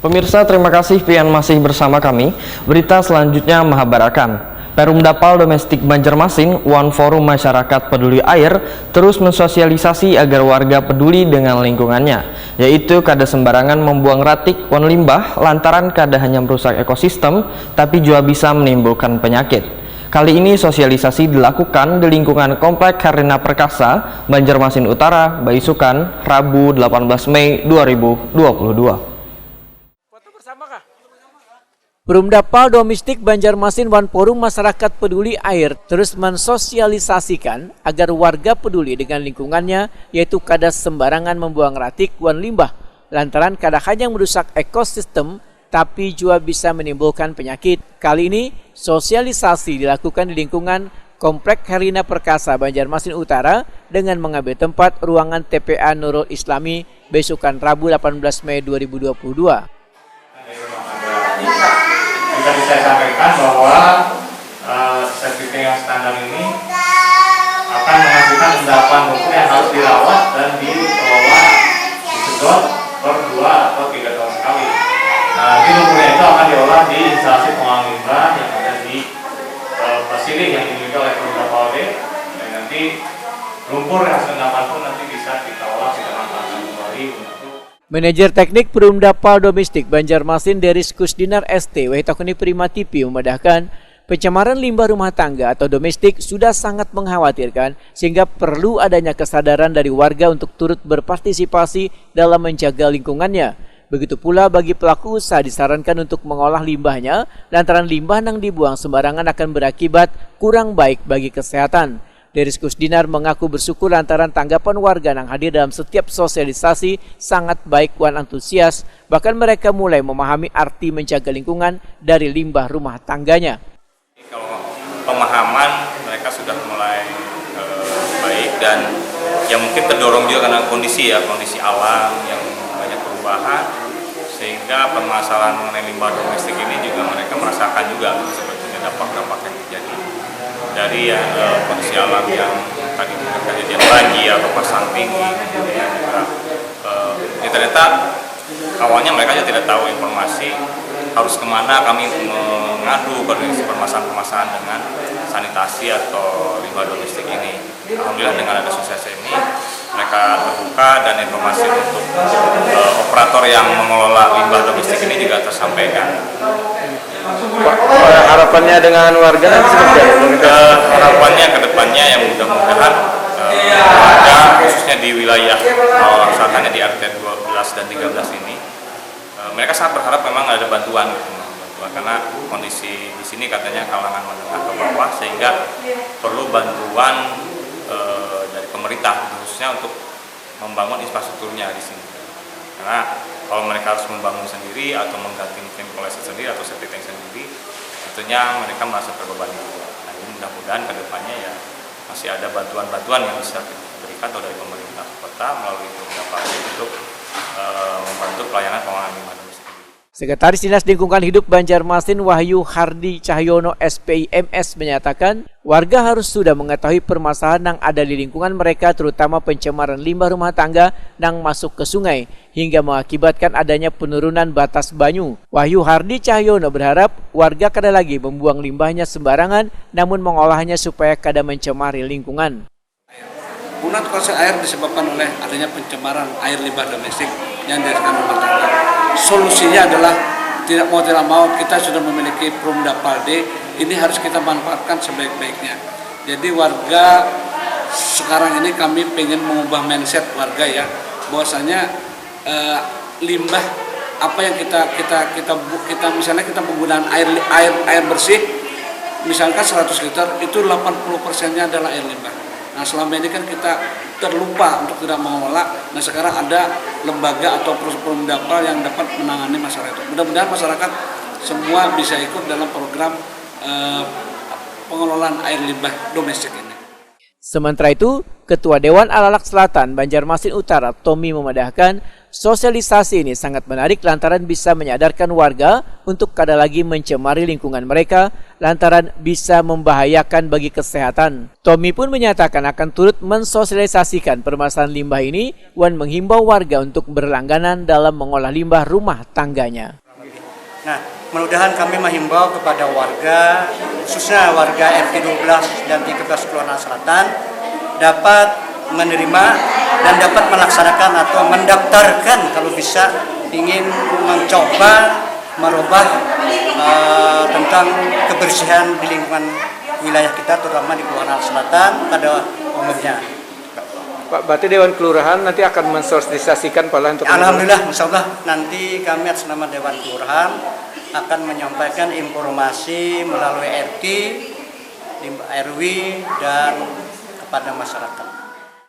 Pemirsa, terima kasih pian masih bersama kami. Berita selanjutnya Mahabarakan. Perumdapal Domestik Banjarmasin, One Forum Masyarakat Peduli Air, terus mensosialisasi agar warga peduli dengan lingkungannya, yaitu kada sembarangan membuang ratik wan limbah lantaran kada hanya merusak ekosistem, tapi juga bisa menimbulkan penyakit. Kali ini sosialisasi dilakukan di lingkungan Komplek Karina Perkasa, Banjarmasin Utara, Baisukan, Rabu 18 Mei 2022. Perumdapal Domestik Banjarmasin One Forum Masyarakat Peduli Air terus mensosialisasikan agar warga peduli dengan lingkungannya, yaitu kada sembarangan membuang ratik wan limbah lantaran kada hanya merusak ekosistem tapi juga bisa menimbulkan penyakit. Kali ini sosialisasi dilakukan di lingkungan Komplek Karina Perkasa Banjarmasin Utara dengan mengambil tempat ruangan TPA Nurul Islami Baisukan Rabu 18 Mei 2022. Bisa saya sampaikan bahwa sertifikat yang standar ini akan menghasilkan endapan lumpur yang harus dirawat dan dikelola disedot per 2 atau 3 tahun sekali. Nah, di lumpurnya itu akan diolah di instalasi pengolahan limbah yang ada di fasilitas yang dimiliki oleh Perumdapal D, dan nanti lumpur hasil endapan pun nanti bisa kita olah, kita manfaatkan kembali untuk Manajer Teknik Perumdapal Domestik Banjarmasin Deris Kusdinar ST Wahitokuni Prima TV memedahkan pencemaran limbah rumah tangga atau domestik sudah sangat mengkhawatirkan sehingga perlu adanya kesadaran dari warga untuk turut berpartisipasi dalam menjaga lingkungannya. Begitu pula bagi pelaku usaha disarankan untuk mengolah limbahnya lantaran limbah yang dibuang sembarangan akan berakibat kurang baik bagi kesehatan. Deris Kusdinar mengaku bersyukur lantaran tanggapan warga yang hadir dalam setiap sosialisasi sangat baik wan antusias, bahkan mereka mulai memahami arti menjaga lingkungan dari limbah rumah tangganya. Kalau pemahaman mereka sudah mulai baik, dan yang mungkin terdorong juga karena kondisi alam yang banyak perubahan, sehingga permasalahan mengenai limbah domestik ini juga mereka merasakan juga sebetulnya dampak-dampak yang terjadi dari kondisi alam yang tadi kejadian banjir atau pasang tinggi, kemudian juga ternyata awalnya mereka juga tidak tahu informasi harus kemana kami mengadu permasalahan-permasalahan dengan sanitasi atau limbah domestik ini. Alhamdulillah dengan ada sukses ini mereka terbuka dan informasi untuk operator yang mengelola limbah domestik ini juga tersampaikan. Harapannya dengan warga seperti apa? Harapannya ke depannya yang mudah-mudahan warga khususnya di wilayah misalnya di RT 12 dan 13 ini mereka sangat berharap memang ada bantuan karena kondisi di sini katanya kalangan menengah ke bawah, sehingga perlu bantuan dari pemerintah khususnya untuk membangun infrastrukturnya di sini. Karena kalau mereka harus membangun sendiri atau mengganti mungkin kolektor sendiri atau septic tank sendiri, tentunya mereka merasa terbebani. Nah, ini mudah-mudahan ke depannya ya masih ada bantuan-bantuan yang bisa diberikan atau dari pemerintah kota melalui beberapa untuk membantu pelayanan pengolahan limbah domestik. Sekretaris Dinas Lingkungan Hidup Banjarmasin Wahyu Hardi Cahyono SPIMS menyatakan warga harus sudah mengetahui permasalahan yang ada di lingkungan mereka, terutama pencemaran limbah rumah tangga yang masuk ke sungai hingga mengakibatkan adanya penurunan batas banyu. Wahyu Hardi Cahyono berharap warga kada lagi membuang limbahnya sembarangan namun mengolahnya supaya kada mencemari lingkungan. Punah kualitas air disebabkan oleh adanya pencemaran air limbah domestik yang dihasilkan rumah tangga. Solusinya adalah tidak mau kita sudah memiliki Perumdapal D, ini harus kita manfaatkan sebaik-baiknya. Jadi warga sekarang ini kami ingin mengubah mindset warga ya, bahwasanya limbah apa yang kita misalnya kita penggunaan air bersih misalkan 100 liter itu 80%-nya adalah air limbah. Nah, selama ini kan kita terlupa untuk tidak mengelola. Nah, sekarang ada lembaga atau Perumdapal yang dapat menangani masalah itu. Mudah-mudahan masyarakat semua bisa ikut dalam program pengelolaan air limbah domestik ini. Sementara itu, Ketua Dewan Alalak Selatan Banjarmasin Utara Tommy memadahkan sosialisasi ini sangat menarik lantaran bisa menyadarkan warga untuk kada lagi mencemari lingkungan mereka lantaran bisa membahayakan bagi kesehatan. Tommy pun menyatakan akan turut mensosialisasikan permasalahan limbah ini dan menghimbau warga untuk berlangganan dalam mengolah limbah rumah tangganya. Nah, mudah-mudahan kami menghimbau kepada warga, khususnya warga RT 12 dan 13 Kelurahan Selatan, dapat menerima dan dapat melaksanakan atau mendaftarkan kalau bisa ingin mencoba merubah tentang kebersihan di lingkungan wilayah kita, terutama di Kelurahan Selatan pada umumnya. Pak, berarti Dewan Kelurahan nanti akan mensosialisasikan pola untuk Alhamdulillah, insya Allah nanti kami atas nama Dewan Kelurahan akan menyampaikan informasi melalui RT, RW, dan kepada masyarakat.